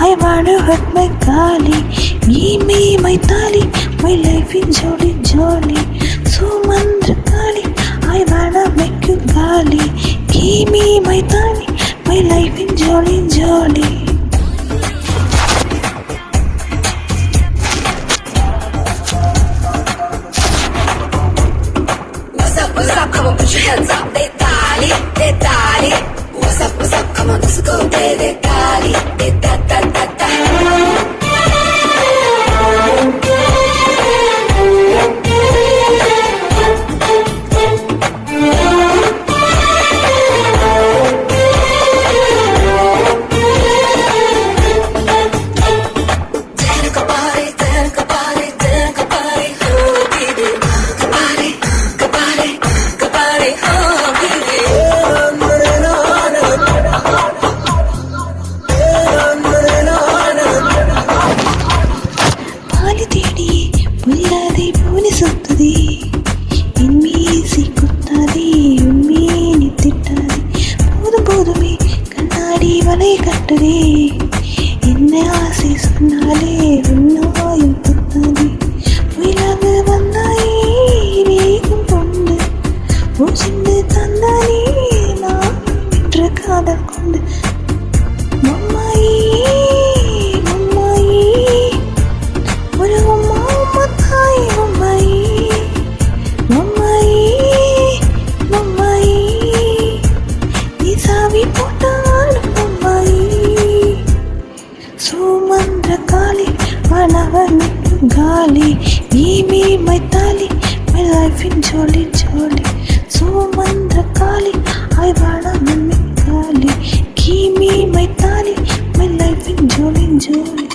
I wanna hurt my golly, give me my tali, my life in jolly jolly. Sumandra kali, I wanna make you golly, give me my tali, my life in jolly jolly. What's up, come on, put your hands up, they tali, they tali. What's up, come on, let's go, they tali, they ta ta ta ta. என்ன ஆசை சொன்னாலே உன்னாயும் புத்தாதி உயிலாக வந்தாயே வேகம் கொண்டு பூசிந்து தந்தானே நான் என்ற காதல் கொண்டு மம்மாயே மம்மாயே ஒரு அம்மா அம்மா தாய் மம்மாயே மம்மாயே மம்மாயே நீ சாவி போட்டாலும் Sumandra kali, whenever gali, give me my tali, my life in jolly jolly. Sumandra kali, I wanna make me gali, give me my tali, my life in jolly jolly.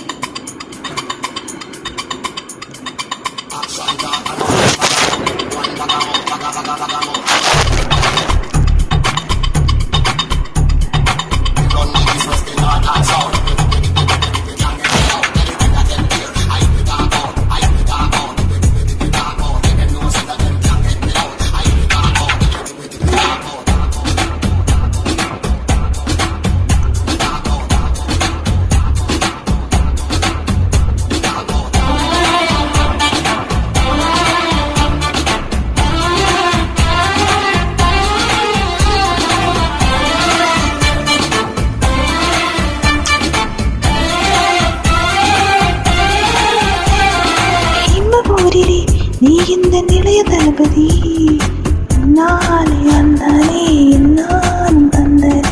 நீ இந்த நிலைய தளபதி நாளை அந்தானே நானும் தந்தேன்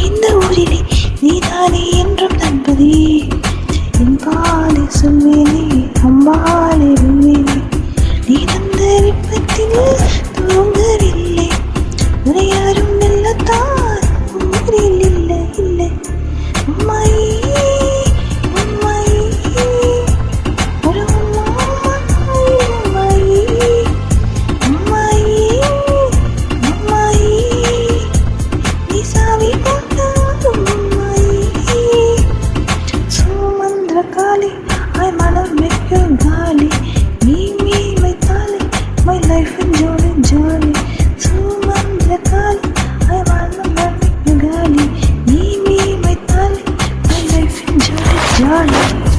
இந்த ஊரிலே நீதானே என்றும் தன்பதி என் பாலை சொல்வேனே அம்பாலை வில்வேனே நீ தந்த விப்பத்தில் தூங்கவில்லை உரை யாரும் வெல்லத்தான் ஊரில் இல்லை இல்லை அம்மாயே காலி